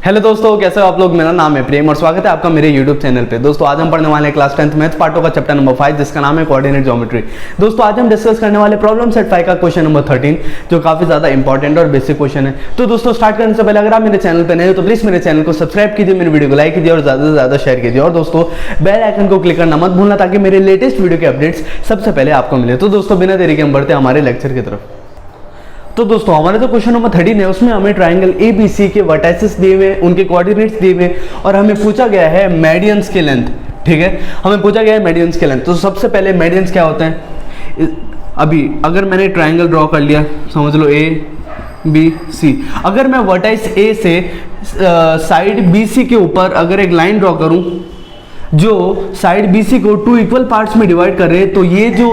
Hello दोस्तों, कैसे हो आप लोग। मेरा नाम है प्रेम और स्वागत है आपका मेरे यूट्यूब चैनल पे। दोस्तों आज हम पढ़ने वाले हैं क्लास 10th मैथ पार्टों का चैप्टर नंबर 5 जिसका नाम है कोऑर्डिनेट ज्योमेट्री। दोस्तों आज हम डिस्कस करने वाले प्रॉब्लम सेट 5 का क्वेश्चन नंबर 13 जो काफी ज्यादा इंपॉर्टेंट और बेसिक क्वेश्चन है। तो दोस्तों स्टार्ट करने से पहले अगर आप मेरे चैनल पर नए हो तो प्लीज मेरे चैनल को सब्सक्राइब कीजिए, मेरे वीडियो को लाइक कीजिए और ज्यादा से ज्यादा शेयर कीजिए। और दोस्तों बेल आइकन को क्लिक करना मत भूलना ताकि मेरे लेटेस्ट वीडियो के अपडेट्स सबसे पहले आपको मिले। तो दोस्तों बिना देरी के हम बढ़ते हैं हमारे लेक्चर की तरफ। तो दोस्तों हमारे जो क्वेश्चन नंबर 13 है उसमें हमें ट्राइंगल ABC के वर्टाइसेस दिए हुए, उनके कोऑर्डिनेट्स दिए हुए और हमें पूछा गया है मेडियंस की लेंथ। ठीक है, हमें पूछा गया है मेडियंस की लेंथ। तो सबसे पहले मेडियंस क्या होते हैं। अभी अगर मैंने ट्राइंगल ड्रॉ कर लिया, समझ लो ABC, अगर मैं वर्टाइस A से साइड BC के ऊपर अगर एक लाइन ड्रॉ करूं जो साइड BC को 2 इक्वल पार्ट्स में डिवाइड कर रहे हैं, तो ये जो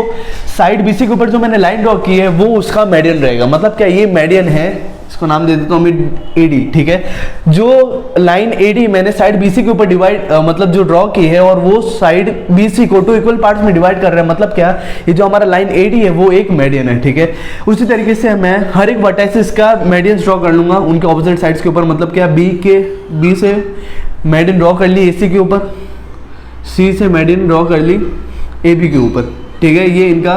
साइड BC के ऊपर जो मैंने लाइन ड्रॉ की है वो उसका मेडियन रहेगा। मतलब क्या ये मेडियन है, इसको नाम दे देता हूँ मैं AD। ठीक है, जो लाइन AD मैंने साइड BC के ऊपर डिवाइड मतलब जो ड्रॉ की है और वो साइड BC को 2 इक्वल पार्ट्स में डिवाइड कर रहे हैं, मतलब क्या ये जो हमारा लाइन AD है वो एक मेडियन है। ठीक है, उसी तरीके से मैं हर एक वर्टाइसिस का मेडियंस ड्रॉ कर लूंगा उनके ऑपोजिट साइड्स के ऊपर। मतलब क्या B से मेडियन ड्रॉ कर ली AC के ऊपर, C से मेडियन ड्रॉ कर ली AB के ऊपर। ठीक है, ये इनका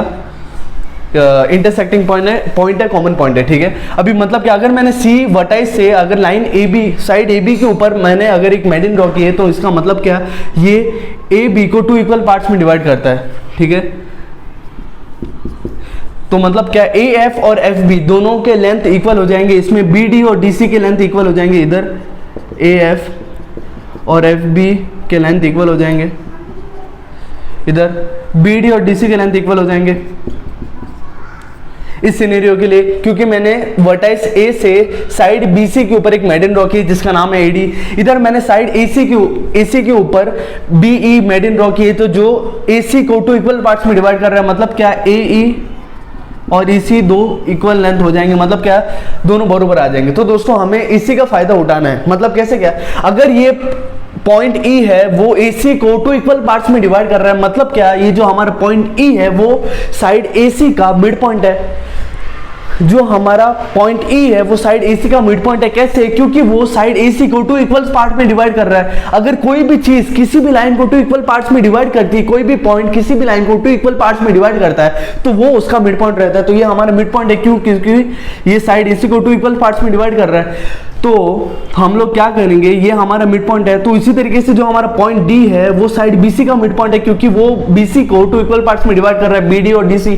इंटरसेक्टिंग पॉइंट है, कॉमन पॉइंट है। ठीक है, अभी मतलब कि अगर मैंने C वर्टाइस से अगर लाइन AB साइड AB के ऊपर मैंने अगर एक मेडियन ड्रॉ की है तो इसका मतलब क्या, ये AB को 2 इक्वल पार्ट्स में डिवाइड करता है। ठीक है, तो मतलब क्या AF और FB दोनों के लेंथ इक्वल हो जाएंगे, इसमें BD और DC के लेंथ इक्वल हो जाएंगे। इधर AF और FB के लेंथ इक्वल हो जाएंगे, इधर BD और DC के लेंथ इक्वल हो जाएंगे इस सिनेरियो के लिए, क्योंकि मैंने वर्टाइस A से साइड BC के ऊपर एक मेडियन ड्रॉ की जिसका नाम है AD। इधर मैंने साइड AC के ऊपर BE मेडियन ड्रॉ की है, तो जो AC को 2 इक्वल पार्ट्स में डिवाइड कर रहा है, मतलब क्या AE और EC 2 इक्वल लेंथ हो जाएंगे, मतलब क्या दोनों बराबर आ जाएंगे। तो दोस्तों हमें इसी का फायदा उठाना है। मतलब कैसे, क्या अगर ये पॉइंट E है वो AC को 2 इक्वल पार्ट्स में डिवाइड कर रहा है, मतलब क्या ये जो हमारा पॉइंट E है वो साइड AC का मिड पॉइंट है। जो हमारा पॉइंट E है वो साइड AC का मिड पॉइंट है। कैसे, क्योंकि वो साइड AC को 2 इक्वल पार्ट में डिवाइड कर रहा है। अगर कोई भी चीज किसी भी लाइन को 2 इक्वल पार्ट्स में डिवाइड करती है, कोई भी पॉइंट किसी भी लाइन को 2 इक्वल पार्ट्स में डिवाइड करता है तो वो उसका मिड पॉइंट रहता है। तो ये हमारा मिड पॉइंट है, क्यों, क्योंकि ये साइड AC को 2 इक्वल पार्ट्स में डिवाइड कर रहा है। तो हम लोग क्या करेंगे, ये हमारा मिड पॉइंट है। तो इसी तरीके से जो हमारा पॉइंट D है वो साइड BC का मिड पॉइंट है, क्योंकि वो BC को 2 इक्वल पार्ट्स में डिवाइड कर रहा है, BD और DC।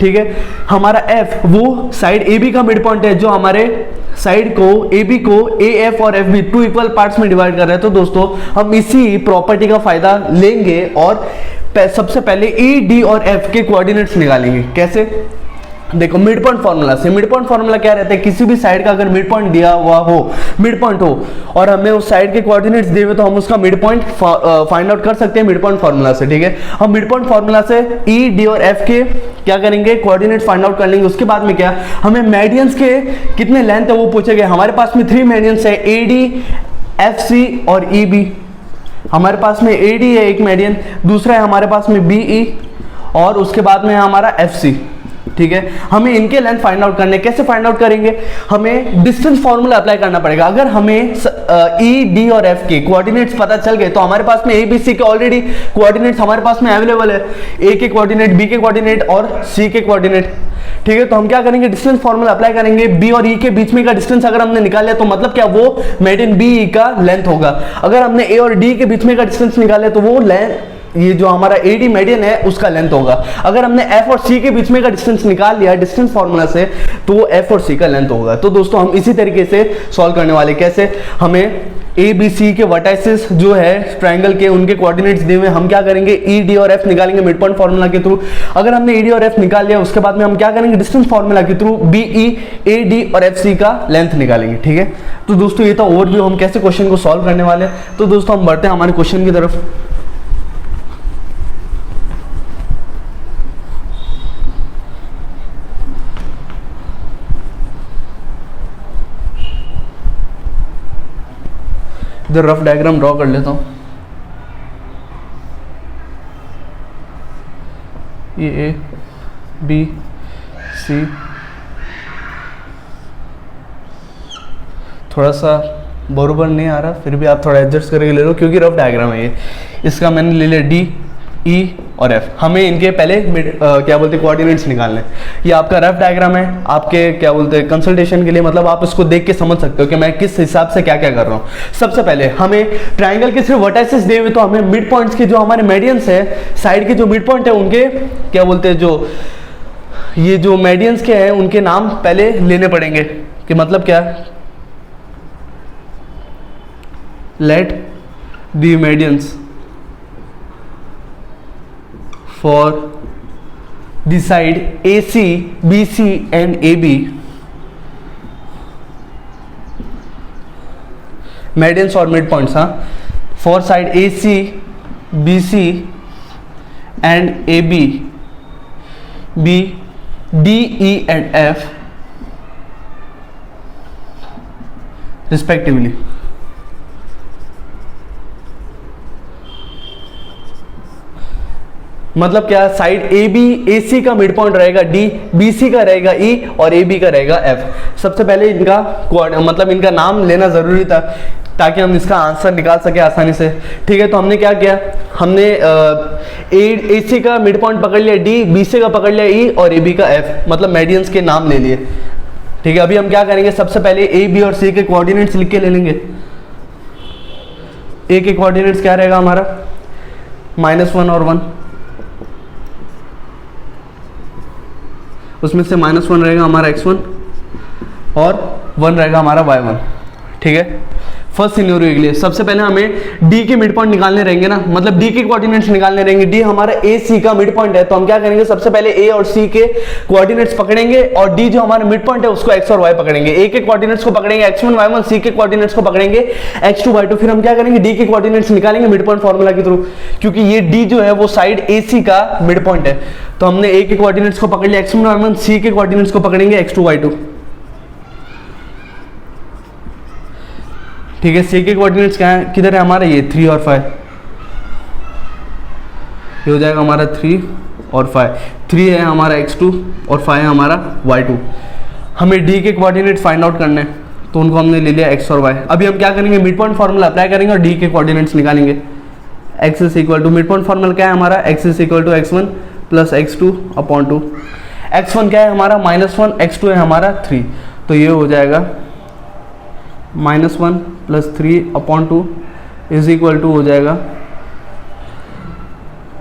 ठीक है, हमारा F वो साइड AB का मिड पॉइंट है, जो हमारे साइड को AB को AF और FB 2 इक्वल पार्ट्स में डिवाइड कर रहा है। तो दोस्तों हम इसी प्रॉपर्टी का फायदा लेंगे और सबसे पहले E, D और F के कोऑर्डिनेट्स निकालेंगे। कैसे, देखो मिड पॉइंट फार्मूला से। मिड पॉइंट फार्मूला क्या रहता है, किसी भी साइड का अगर मिड पॉइंट दिया हुआ हो, मिड पॉइंट हो और हमें उस साइड के कोऑर्डिनेट्स दिए हुए, तो हम उसका मिड पॉइंट फाइंड आउट कर सकते हैं मिड पॉइंट फार्मूला से। ठीक है, हम मिड पॉइंट फार्मूला से E, D और F के क्या करेंगे, कोऑर्डिनेट्स फाइंड आउट कर लेंगे। उसके बाद में क्या, हमें मेडियंस के कितने लेंथ है वो पूछेंगे। हमारे पास में 3 मेडियंस है, AD, FC और EB। हमारे पास में AD है एक मेडियन, दूसरा है हमारे पास में BE और उसके बाद में है हमारा FC। ठीक है, हमें इनके लेंथ फाइंड आउट करने। कैसे फाइंड आउट करेंगे, हमें डिस्टेंस फॉर्मूला अप्लाई करना पड़ेगा। अगर हमें E, D और F के कोऑर्डिनेट्स पता चल गए तो हमारे पास में ABC के ऑलरेडी कोऑर्डिनेट्स हमारे पास में अवेलेबल है, A के कोऑर्डिनेट, B के कोऑर्डिनेट और C के कोऑर्डिनेट। ठीक है, तो हम क्या करेंगे, डिस्टेंस फॉर्मूला अप्लाई करेंगे। B और E के बीच में का डिस्टेंस अगर हमने निकाल लिया तो मतलब क्या वो मेडियन BE का लेंथ होगा। अगर हमने A और D के बीच में का डिस्टेंस निकाल लिया तो वो लेंथ, ये जो हमारा AD मेडियन है उसका लेंथ होगा। अगर हमने F और C के बीच में का डिस्टेंस निकाल लिया डिस्टेंस फार्मूला से तो वो F और C का लेंथ होगा। तो दोस्तों हम इसी तरीके से सॉल्व करने वाले। कैसे, हमें ABC के वर्टाइसेस जो है ट्रायंगल के उनके कोऑर्डिनेट्स दिए हुए, हम क्या करेंगे E, D और F निकालेंगे मिड पॉइंट फार्मूला के थ्रू। अगर हमने E, D और F निकाल लिया उसके बाद में हम क्या करेंगे, डिस्टेंस फार्मूला के थ्रू BE, AD और FC का लेंथ निकालेंगे। ठीक है, तो दोस्तों ये था ओवरव्यू हम कैसे क्वेश्चन को सॉल्व करने वाले। तो दोस्तों हम बढ़ते हैं हमारे क्वेश्चन की तरफ। इधर रफ डायग्राम ड्रॉ कर लेता हूँ। ये A, B, C, थोड़ा सा बरोबर नहीं आ रहा, फिर भी आप थोड़ा एडजस्ट करके ले लो क्योंकि रफ डायग्राम है ये। इसका मैंने ले लिया डी, ई और एफ। हमें इनके पहले क्या बोलते हैं कोऑर्डिनेट्स निकालने। ये आपका रफ डायग्राम है, आपके क्या बोलते हैं कंसल्टेशन के लिए, मतलब आप इसको देख के समझ सकते हो कि मैं किस हिसाब से क्या क्या कर रहा हूँ। सबसे पहले हमें ट्राइंगल के सिर्फ वर्टाइसेस दिए हुए, तो हमें मिड पॉइंट्स के जो हमारे मेडियंस है, साइड के जो मिड पॉइंट है उनके क्या बोलते हैं, जो ये जो मेडियंस के हैं उनके नाम पहले लेने पड़ेंगे। कि मतलब क्या, let the medians for the side AC, BC and AB, medians और mid points, हाँ, for side AC, BC and AB, B, D, E and F respectively। मतलब क्या, साइड ए बी ए सी का मिड पॉइंट रहेगा डी, बी सी का रहेगा ई और A B का रहेगा एफ। सबसे पहले इनका मतलब इनका नाम लेना जरूरी था ताकि हम इसका आंसर निकाल सके आसानी से। ठीक है, तो हमने क्या किया, हमने ए सी का मिड पॉइंट पकड़ लिया डी, बी सी का पकड़ लिया ई और ए बी का एफ, मतलब मेडियंस के नाम ले लिए। ठीक है, अभी हम क्या करेंगे, सबसे पहले ए बी और सी के कोऑर्डिनेट्स लिख के ले लेंगे। ए के कोऑर्डिनेट्स क्या रहेगा हमारा, -1 और 1, उसमें से -1 रहेगा हमारा x1 और 1 रहेगा हमारा y1। ठीक है, फर्स्ट सिनेरियो के लिए सबसे पहले हमें d के मिड पॉइंट निकालने रहेंगे ना, मतलब d के कोऑर्डिनेट्स निकालने रहेंगे। d हमारा a c का मिड पॉइंट है, तो हम क्या करेंगे, सबसे पहले a और c के कोऑर्डिनेट्स पकड़ेंगे और d जो हमारा मिड पॉइंट है उसको x और y पकड़ेंगे। a के कोऑर्डिनेट्स को पकड़ेंगे x1 y1, c के कोऑर्डिनेट्स को पकड़ेंगे x2 y2। फिर हम क्या करेंगे, d के कोऑर्डिनेट्स निकालेंगे मिड पॉइंट फार्मूला के थ्रू, क्योंकि ये d जो है वो साइड ac का मिड पॉइंट है। तो हमने a के कोऑर्डिनेट्स को पकड़ लिया x1 y1, c के कोऑर्डिनेट्स को पकड़ेंगे x2 y2। ठीक है, सी के कोऑर्डिनेट्स क्या है, किधर है हमारा, ये 3 और 5, ये हो जाएगा हमारा 3 और 5। 3 है हमारा x2 और 5 है हमारा y2। हमें d के कोऑर्डिनेट फाइंड आउट करने हैं, तो उनको हमने ले लिया x और y। अभी हम क्या करेंगे, मिड पॉइंट फार्मूला अप्लाई करेंगे और d के कोऑर्डिनेट्स निकालेंगे। x is equal to, mid point formula क्या है हमारा, x is equal to x1 plus x2 upon 2। x1 क्या है हमारा -1, x2 है हमारा 3, तो ये हो जाएगा -1 plus 3 upon 2 is equal to हो जाएगा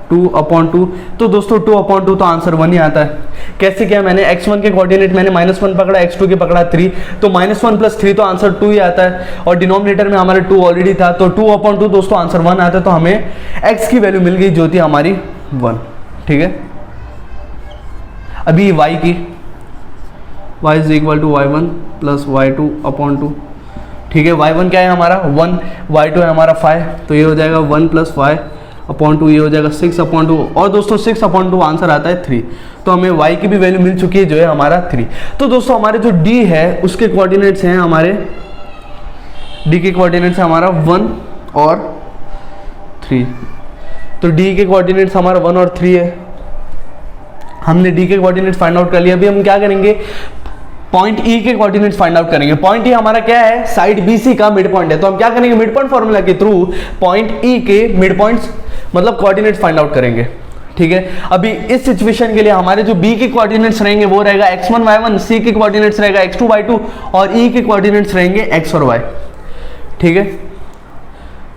2 अपॉन 2। तो दोस्तों 2 अपॉन 2 तो आंसर 1 ही आता है। कैसे किया मैंने, x1 के कोऑर्डिनेट मैंने -1 पकड़ा, x2 के पकड़ा 3, तो -1 प्लस 3 तो आंसर 2 ही आता है, और डिनोमिनेटर में हमारे 2 ऑलरेडी था, तो 2 अपॉन 2 दोस्तों आंसर 1 आता है। तो हमें x की वैल्यू मिल गई जो थी हमारी 1। ठीक है, अभी y की, y is equal to y1 plus y2 upon 2। ठीक है, y1 क्या है हमारा 1, y2 है हमारा 5, तो ये हो जाएगा 1 प्लस 5 अपॉन 2, ये हो जाएगा 6 अपॉन 2, और दोस्तों 6 अपॉन 2 आंसर आता है 3। तो हमें y की भी वैल्यू मिल चुकी है जो है हमारा 3। तो दोस्तों हमारे जो d है उसके कोऑर्डिनेट्स हैं हमारे, d के कोऑर्डिनेट्स है हमारा 1 और 3, तो d के कोऑर्डिनेट्स हमारा 1 और 3 है। हमने d के कोऑर्डिनेट्स फाइंड आउट कर लिया। अभी हम क्या करेंगे, पॉइंट ई के कोऑर्डिनेट्स फाइंड आउट करेंगे। पॉइंट ई हमारा क्या है, साइड बीसी का मिड पॉइंट है, तो हम क्या करेंगे, मिड पॉइंट फॉर्मूला के थ्रू पॉइंट ई के मिड पॉइंट्स मतलब कोऑर्डिनेट्स फाइंड आउट करेंगे। ठीक है, अभी इस सिचुएशन के लिए हमारे जो बी के कोऑर्डिनेट्स रहेंगे वो रहेगा x1 y1, सी के कोऑर्डिनेट्स रहेगा x2 y2 और ई के कोऑर्डिनेट्स रहेंगे x और y। ठीक है,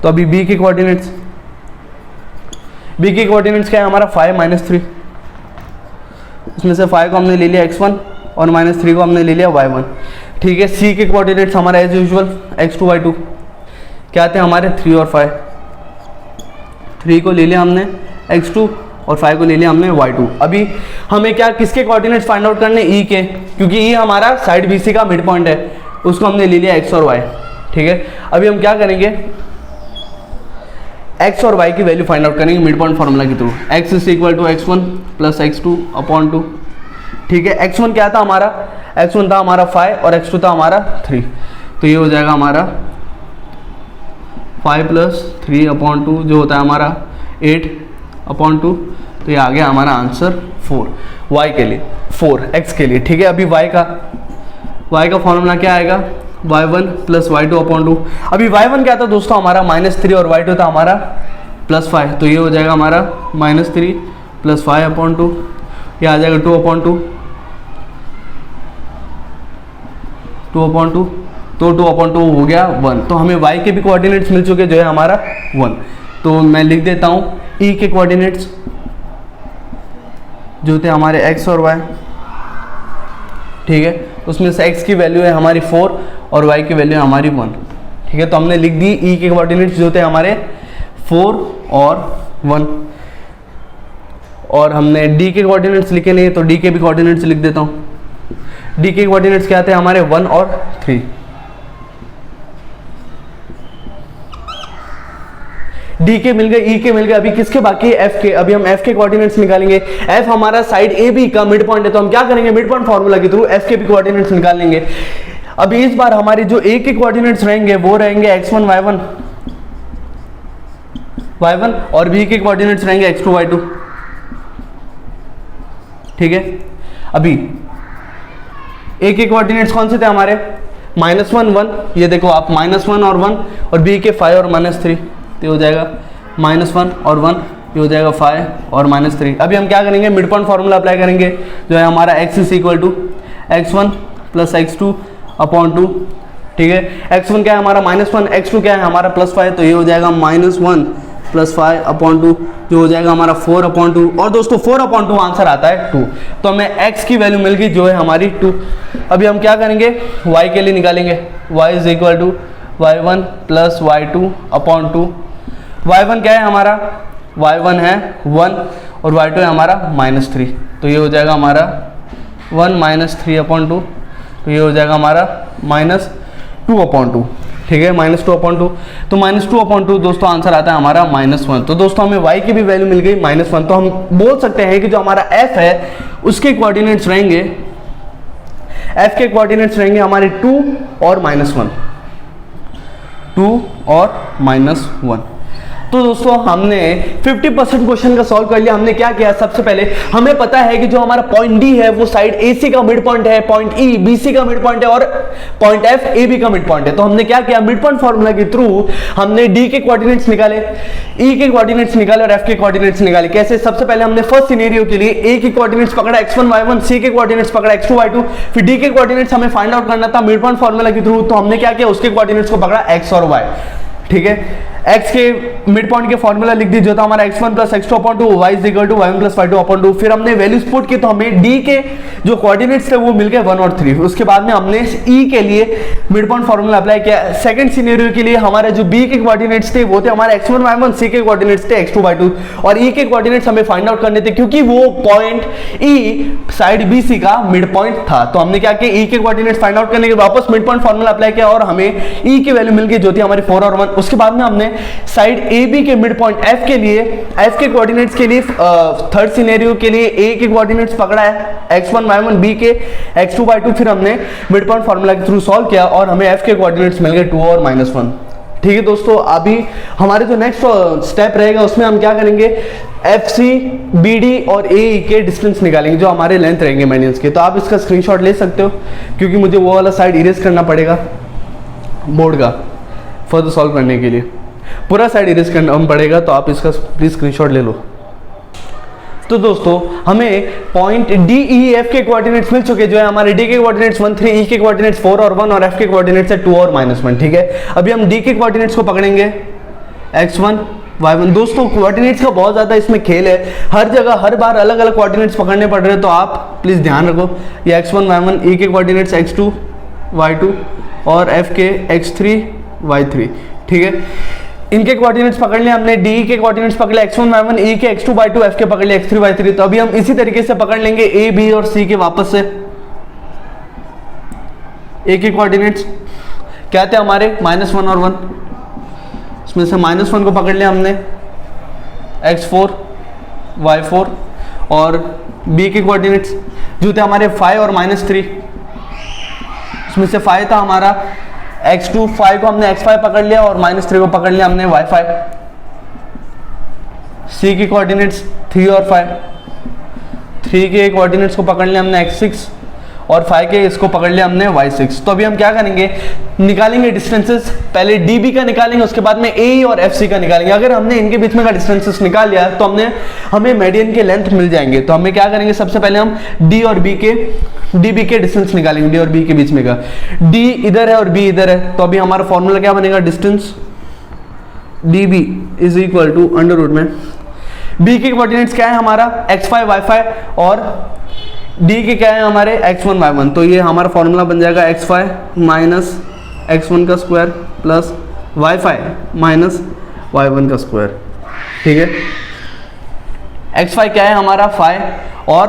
तो अभी बी के कोऑर्डिनेट्स क्या है हमारा 5 -3, उसमें से 5 को हमने ले लिया x1 और -3 को हमने ले लिया y1। ठीक है, सी के कोऑर्डिनेट्स हमारा एज यूजुअल x2 y2 क्या थे हमारे 3 और 5। 3 को ले लिया हमने x2 और 5 को ले लिया हमने y2। अभी हमें क्या, किसके कोऑर्डिनेट्स फाइंड आउट करने, ई के, क्योंकि ई हमारा साइड बीसी का मिड पॉइंट है, उसको हमने ले लिया x और y। ठीक है, अभी हम क्या करेंगे, x और y की वैल्यू फाइंड आउट करेंगे मिड पॉइंट फार्मूला के थ्रू। x is equal to x1 plus x2 upon 2। ठीक है, x1 क्या था हमारा, x1 था हमारा 5 और x2 था हमारा 3, तो ये हो जाएगा हमारा 5 प्लस 3 अपॉन 2 जो होता है हमारा 8 अपॉन 2, तो ये आ गया हमारा आंसर 4 y के लिए, 4 x के लिए। ठीक है, अभी y का फॉर्मूला क्या आएगा, y1 प्लस y2 अपॉन 2। अभी y1 क्या था दोस्तों हमारा -3 और y2 था हमारा +5, तो ये हो जाएगा हमारा -3 प्लस 5 अपॉन 2, ये आ जाएगा 2 अपॉन 2, 2 अपॉन 2, तो 2 अपॉन 2 हो गया 1। तो हमें y के भी कोऑर्डिनेट्स मिल चुके जो है हमारा 1। तो मैं लिख देता हूँ e के कोऑर्डिनेट्स जो थे हमारे x और y, ठीक है, उसमें से x की वैल्यू है हमारी 4 और y की वैल्यू है हमारी 1, ठीक है। तो हमने लिख दी e के कोऑर्डिनेट्स जो थे हमारे 4 और 1, और हमने d के कोऑर्डिनेट्स लिखे नहीं तो d के भी कोऑर्डिनेट्स लिख देता हूँ। d के कोऑर्डिनेट्स क्या थे हमारे 1 और 3। डी के मिल गए, ई के मिल गए, अभी किसके बाकी है एफ के। अभी हम एफ के कोऑर्डिनेट्स निकालेंगे। एफ हमारा साइड ए बी का मिड पॉइंट है, तो हम क्या करेंगे मिड पॉइंट फार्मूला के थ्रू एफ के भी कोऑर्डिनेट्स निकाल लेंगे। अभी इस बार हमारे जो ए के कोऑर्डिनेट्स रहेंगे वो रहेंगे x1 y1 और बी के कोऑर्डिनेट्स रहेंगे x2 y2, ठीक है। अभी ए के कोऑर्डिनेट्स कौन से थे हमारे -1 1, ये देखो आप -1 और 1, और बी के 5 और -3, तो हो जाएगा -1 और 1, ये हो जाएगा 5 और -3। अभी हम क्या करेंगे मिड पॉइंट फार्मूला अप्लाई करेंगे जो है हमारा x is equal to x1 plus x2 upon 2, ठीक है। x1 क्या है हमारा -1, x2 क्या है हमारा +5, तो ये हो जाएगा -1 प्लस 5 अपॉन 2, जो हो जाएगा हमारा 4 अपॉन 2। और दोस्तों 4 अपॉन 2 आंसर आता है 2, तो हमें x की वैल्यू मिल गई जो है हमारी 2। अभी हम क्या करेंगे y के लिए निकालेंगे, y is equal to y1 plus y2 upon 2। y1 क्या है हमारा, y1 है 1 और y2 है हमारा -3, तो ये हो जाएगा हमारा 1 -3 अपॉन 2, तो ये हो जाएगा हमारा -2 अपॉन 2, ठीक है, -2 अपॉन 2। तो -2 अपॉन 2 दोस्तों आंसर आता है हमारा -1। तो दोस्तों हमें y की भी वैल्यू मिल गई -1। तो हम बोल सकते हैं कि जो हमारा f है उसके कोऑर्डिनेट्स रहेंगे, f के कोऑर्डिनेट्स रहेंगे हमारे 2 और -1, 2 और -1। तो दोस्तों हमने 50% क्वेश्चन का सॉल्व कर लिया। हमने क्या किया, सबसे पहले हमें पता है कि जो हमारा पॉइंट डी है वो साइड AC का मिड पॉइंट है, पॉइंट ई BC का मिड पॉइंट है और पॉइंट F AB का मिड पॉइंट है। तो हमने क्या किया मिड पॉइंट फार्मूला के थ्रू हमने D के कोऑर्डिनेट्स निकाले, E के कोऑर्डिनेट्स निकाले और F के कोऑर्डिनेट्स निकाले। कैसे, सबसे पहले हमने फर्स्ट सिनेरियो के लिए A के कोऑर्डिनेट्स पकड़ा x1 y1, C के कोऑर्डिनेट्स पकड़ा x2 y2, फिर D के कोऑर्डिनेट्स हमें फाइंड आउट करना था मिड पॉइंट फार्मूला के थ्रू, तो हमने क्या किया उसके कोऑर्डिनेट्स को पकड़ा x और y, ठीक है। x के मिड पॉइंट के फॉर्मूला लिख दी जो था हमारा x1 plus x2 upon 2, y is equal to y1 plus y2 upon 2। फिर हमने वैल्यूज पुट की तो हमें d के जो कोऑर्डिनेट्स थे वो मिल गए 1 और 3। उसके बाद में हमने e के लिए मिड पॉइंट फॉर्मूला अप्लाई किया। सेकंड सिनेरियो के लिए हमारे जो b के कोऑर्डिनेट्स थे वो थे हमारे x1 y1, c के कोऑर्डिनेट्स थे x2 y2 और e के कोऑर्डिनेट्स हमें फाइंड आउट करने थे क्योंकि वो पॉइंट e साइड bc का मिड पॉइंट था। तो हमने क्या किया e के कोऑर्डिनेट्स फाइंड आउट करने के वापस मिड पॉइंट फॉर्मूला अप्लाई किया और हमें e की वैल्यू मिल गई जो थी हमारी 4 और 1। उसके बाद में हमने साइड AB के मिड पॉइंट F के लिए, F के कोऑर्डिनेट्स के लिए थर्ड सिनेरियो के लिए A के कोऑर्डिनेट्स पकड़ा है x1 y1, B के x2 y2, फिर हमने मिड पॉइंट फार्मूला के थ्रू सॉल्व किया और हमें F के कोऑर्डिनेट्स मिल गए 2 और -1, ठीक है दोस्तों। अभी हमारे जो नेक्स्ट स्टेप रहेगा उसमें हम क्या करेंगे FC, BD और AE के डिस्टेंस निकालेंगे जो हमारे लेंथ रहेंगे मेडियंस के। तो आप इसका स्क्रीनशॉट ले सकते हो क्योंकि मुझे वो वाला साइड इरेज करना पड़ेगा बोर्ड का फर्दर सॉल्व करने के लिए, पूरा साइड इरेज करना पड़ेगा, तो आप इसका प्लीज स्क्रीनशॉट ले लो। तो दोस्तों हमें पॉइंट DEF के कोऑर्डिनेट्स मिल चुके जो है हमारे D के कोऑर्डिनेट्स 1 3, E के कोऑर्डिनेट्स 4 और 1 और F के कोऑर्डिनेट्स है 2 और -1, ठीक है। अभी हम D के कोऑर्डिनेट्स को पकड़ेंगे x1 y1। दोस्तों कोऑर्डिनेट्स का बहुत ज्यादा इसमें खेल है, हर जगह हर बार अलग अलग कोऑर्डिनेट्स पकड़ने पड़ रहे हैं, तो आप प्लीज ध्यान रखो। ये x1 y1, E के कोऑर्डिनेट्स x2 y2 और F के x3 y3, ठीक है। इनके कोऑर्डिनेट्स पकड़ लिए हमने, डी के कोऑर्डिनेट्स पकड़ लिए x1 y1, E के x2 y2, F के पकड़ लिए x3 y3। तो अभी हम इसी तरीके से पकड़ लेंगे A B और C के वापस से। A के कोऑर्डिनेट्स क्या थे हमारे -1 और 1, इसमें से -1 को पकड़ लिया हमने x4 y4 और B के कोऑर्डिनेट्स जो थे हमारे 5 और -3, इसमें से 5 था हमारा x2, 5 को हमने x5 पकड़ लिया और -3 को पकड़ लिया हमने y5। C की कोऑर्डिनेट्स 3 और 5, 3 के कोऑर्डिनेट्स को पकड़ लिया हमने x6 और फाइव के इसको पकड़ लिया हमने y6। तो अभी हम क्या करेंगे, निकालेंगे डिस्टेंसेस। पहले DB का निकालेंगे, उसके बाद में AE और FC का निकालेंगे। अगर हमने इनके बीच में का डिस्टेंसेस निकाल लिया तो हमें मेडियन के लेंथ मिल जाएंगे। तो हमें क्या करेंगे, सबसे पहले हम DB के डिस्टेंस निकालेंगे, D और B के बीच में का। D इधर है और B इधर है, तो अभी हमारा फॉर्मूला क्या बनेगा, distance DB is equal to under root में B के कोऑर्डिनेट्स क्या है हमारा x5 y5 और D के क्या है हमारे x1 y1। तो ये हमारा फॉर्मूला बन जाएगा x5 माइनस x1 का square plus y5 minus y1 का स्क्वायर। ठीक है, x5 क्या है हमारा 5 और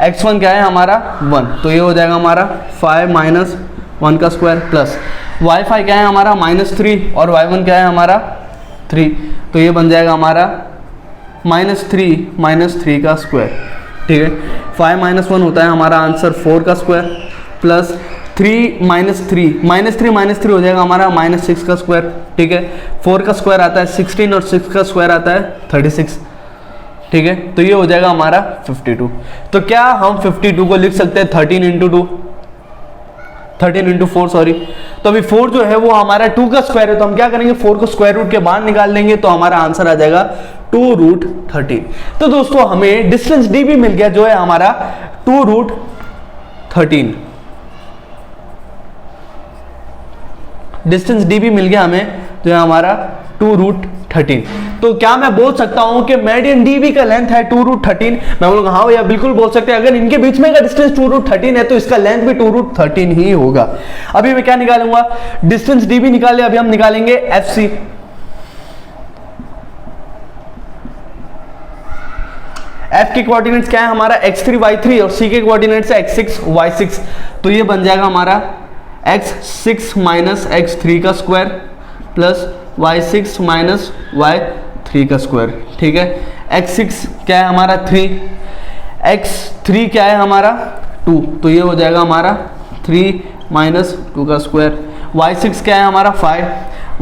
x1 क्या है हमारा 1, तो ये हो जाएगा हमारा 5 माइनस 1 का स्क्वायर प्लस y5 क्या है हमारा -3 और y1 क्या है हमारा 3, तो ये बन जाएगा हमारा -3 का स्क्वायर। ठीक है, 5 माइनस 1 होता है हमारा आंसर 4 का स्क्वायर प्लस 3 -3 हो जाएगा हमारा -6 का स्क्वायर। ठीक है, 4 का स्क्वायर आता है 16 और 6 का स्क्वायर आता है 36। ठीक है, तो ये हो जाएगा हमारा 52। तो क्या हम 52 को लिख सकते हैं 13 इंटू 4 सॉरी। तो अभी 4 जो है वो हमारा 2 का स्क्वायर है, तो हम क्या करेंगे 4 को स्क्वायर रूट के बाहर निकाल देंगे, तो हमारा आंसर आ जाएगा 2√13। तो दोस्तों हमें डिस्टेंस DB मिल गया जो है हमारा 2√13। डिस्टेंस DB मिल गया हमें जो है हमारा 2√13। तो क्या मैं बोल सकता हूं कि मेडियन DB का लेंथ है 2√13? मैं बोलूंगा हाँ भैया बिल्कुल बोल सकते हैं। अगर इनके बीच में का डिस्टेंस 2√13 है तो इसका लेंथ भी 2√13 ही होगा। अभी मैं क्या निकालूंगा, डिस्टेंस DB निकाले, अभी हम निकालेंगे FC। F के कोऑर्डिनेट्स क्या है हमारा x3 y3 और C के कोऑर्डिनेट्स है x6 y6। तो ये बन जाएगा हमारा x6 माइनस x3 का square plus y6 minus y3 का स्क्वायर। ठीक है, x6 क्या है हमारा 3, x3 क्या है हमारा 2, तो ये हो जाएगा हमारा 3 माइनस 2 का स्क्वायर। y6 क्या है हमारा 5,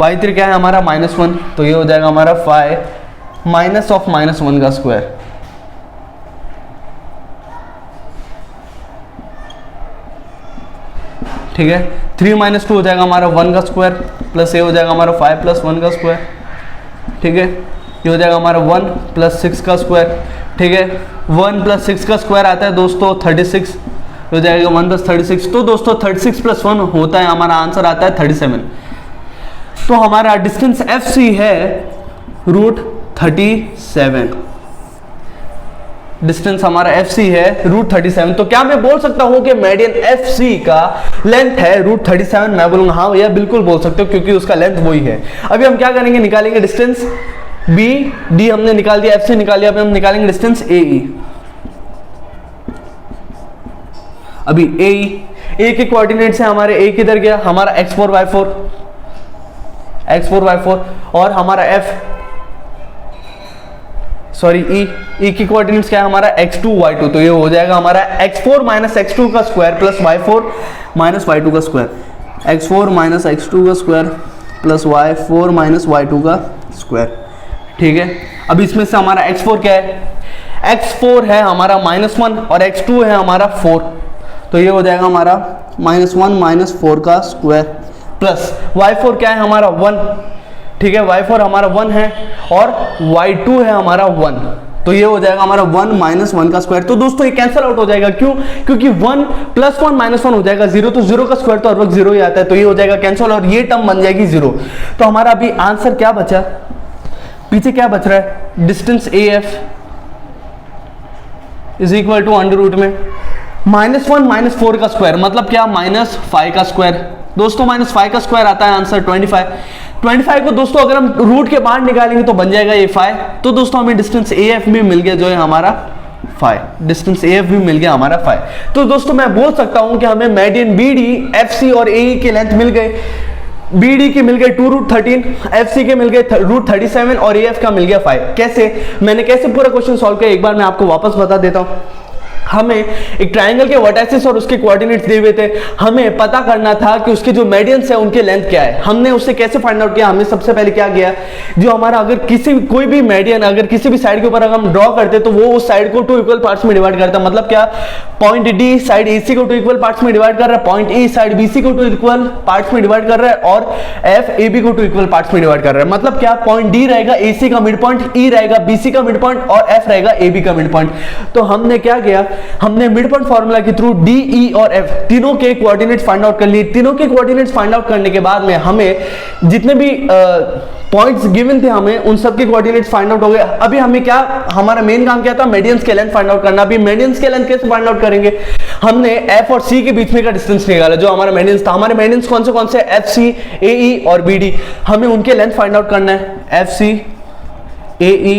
y3 क्या है हमारा -1, तो ये हो जाएगा हमारा 5 माइनस ऑफ -1 का स्क्वायर। ठीक है, 3 माइनस 2 हो जाएगा हमारा 1 का स्क्वायर प्लस ये हो जाएगा हमारा 5 प्लस 1 का स्क्वायर। ठीक है, ये हो जाएगा हमारा 1 प्लस 6 का स्क्वायर। ठीक है, 1 प्लस 6 का स्क्वायर आता है दोस्तों 36, हो जाएगा 1 प्लस 36। तो दोस्तों 36 प्लस 1 होता है, हमारा आंसर आता है 37। तो हमारा डिस्टेंस FC है √37। डिस्टेंस हमारा FC है √37। तो क्या मैं बोल सकता हूं कि मेडियन FC का लेंथ है √37? मैं बोलूंगा हाँ भैया बिल्कुल बोल सकते हो, क्योंकि उसका लेंथ वही है। अभी हम क्या करेंगे, निकालेंगे डिस्टेंस D हमने निकाल दिया, FC निकाल दिया, अभी हम निकालेंगे डिस्टेंस AE। अभी AE के कोऑर्डिनेट्स है हमारे, A किधर गया हमारा x4 y4 और हमारा E की कोऑर्डिनेट्स क्या है हमारा x2 y2। तो ये हो जाएगा हमारा x4 माइनस x2 का square plus y4 minus y2 का स्क्वायर, x4 माइनस x2 का square plus y4 minus y2 का स्क्वायर। ठीक है, अब इसमें से हमारा x4 क्या है, x4 है हमारा -1 और x2 है हमारा 4, तो ये हो जाएगा हमारा -1 माइनस 4 का स्क्वायर प्लस y4 क्या है हमारा 1। ठीक है, y4 हमारा 1 है और y2 है हमारा 1, तो ये हो जाएगा हमारा 1 माइनस 1 का स्क्वायर। तो दोस्तों ये कैंसिल आउट हो जाएगा, क्यों, क्योंकि 1 प्लस 1 माइनस 1 हो जाएगा 0, तो 0 का स्क्वायर तो हर वक्त 0 ही आता है, तो ये हो जाएगा कैंसिल और ये टर्म बन जाएगी 0। तो हमारा अभी आंसर क्या बचा, पीछे क्या बच रहा है, distance AF is equal to under root में -1 माइनस 4 का स्क्वायर, मतलब क्या -5 का स्क्वायर। दोस्तों -5 का स्क्वायर आता है आंसर 25 को दोस्तों अगर हम रूट के बाहर निकालेंगे तो बन जाएगा ये 5। तो दोस्तों हमें डिस्टेंस AF भी मिल गया जो है हमारा 5, डिस्टेंस AF भी मिल गया हमारा 5। तो दोस्तों मैं बोल सकता हूं कि हमें मेडियन BD, FC और AE के लेंथ मिल गए। BD के मिल गए 2√13, FC के मिल गए √37 और AF का मिल गया 5। कैसे, मैंने कैसे पूरा क्वेश्चन सॉल्व किया एक बार मैं आपको वापस बता देता हूं। हमें एक ट्राइंगल के वर्टाइसेस और उसके कोऑर्डिनेट्स दिए हुए थे, हमें पता करना था कि उसके जो मेडियंस है उनके लेंथ क्या है। हमने उससे कैसे फाइंड आउट किया, हमने सबसे पहले क्या किया, जो हमारा अगर कोई भी मेडियन अगर किसी भी साइड के ऊपर अगर हम ड्रॉ करते तो वो उस साइड को 2 इक्वल पार्ट्स में डिवाइड करता है। मतलब क्या, पॉइंट डी साइड AC को 2 इक्वल पार्ट्स में डिवाइड कर रहा है, पॉइंट E साइड BC को 2 इक्वल पार्ट्स में डिवाइड कर रहा है, और F AB को 2 इक्वल पार्ट्स में डिवाइड कर रहा है। मतलब क्या, पॉइंट D रहेगा AC का मिड पॉइंट, E रहेगा BC का मिड पॉइंट और F रहेगा AB का मिड पॉइंट। तो हमने क्या किया, हमने मिड पॉइंट फार्मूला के थ्रू D, E और F तीनों के कोऑर्डिनेट्स फाइंड आउट कर लिए। तीनों के कोऑर्डिनेट्स फाइंड आउट करने के बाद में हमें जितने भी पॉइंट्स गिवन थे हमें उन सब के कोऑर्डिनेट्स फाइंड आउट हो गए। अभी हमें क्या, हमारा मेन काम क्या था, मेडियंस के लेंथ फाइंड आउट करना। अभी मेडियंस के लेंथ कैसे फाइंड आउट करेंगे, हमने F और C के बीच में का डिस्टेंस निकाला जो हमारा मेडियंस था। हमारे मेडियंस कौन से FC, AE और BD, हमें उनके लेंथ फाइंड आउट करना है। FC, AE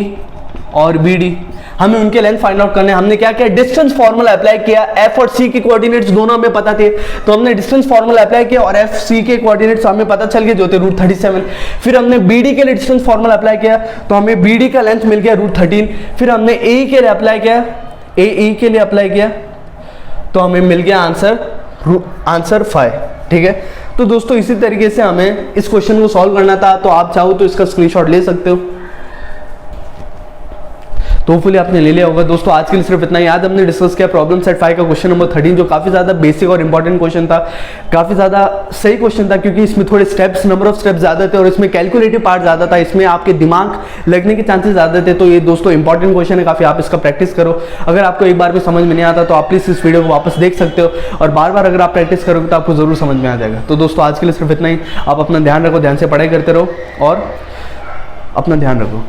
और BD, हमें उनके लेंथ फाइंड आउट करने। हमने क्या किया, डिस्टेंस फार्मूला अप्लाई किया। F और C के कोऑर्डिनेट्स दोनों हमें पता थे तो हमने डिस्टेंस फार्मूला अप्लाई किया और F C के कोऑर्डिनेट्स हमें पता चल गए जो थे √37। फिर हमने BD के लिए डिस्टेंस फार्मूला अप्लाई किया तो हमें BD का लेंथ मिल गया √13। फिर हमने AE के लिए अप्लाई किया, AE के लिए अप्लाई किया तो हमें मिल गया आंसर 5। ठीक है, तो दोस्तों इसी तरीके से हमें इस क्वेश्चन को सॉल्व करना था। तो आप चाहो तो इसका स्क्रीनशॉट ले सकते हो। तो होपफुली आपने ले लिया होगा। दोस्तों आज के लिए सिर्फ इतना ही। आज हमने डिस्कस किया प्रॉब्लम सेट 5 का क्वेश्चन नंबर 13 जो काफी ज्यादा बेसिक और इंपॉर्टेंट क्वेश्चन था, काफी ज्यादा सही क्वेश्चन था क्योंकि इसमें थोड़े स्टेप्स, नंबर ऑफ स्टेप्स ज्यादा थे और इसमें कैलकुलेटिव पार्ट ज्यादा था, इसमें आपके दिमाग लगने के चांसेस ज्यादा थे। तो ये दोस्तों इंपॉर्टेंट क्वेश्चन है काफी, आप इसका प्रैक्टिस करो। अगर आपको एक बार भी समझ में नहीं आता तो आप प्लीज इस वीडियो को वापस देख सकते हो और बार बार अगर आप प्रैक्टिस करोगे तो आपको जरूर समझ में आ जाएगा। तो दोस्तों आज के लिए सिर्फ इतना ही। आप अपना ध्यान रखो, ध्यान से पढ़ाई करते रहो और अपना ध्यान रखो।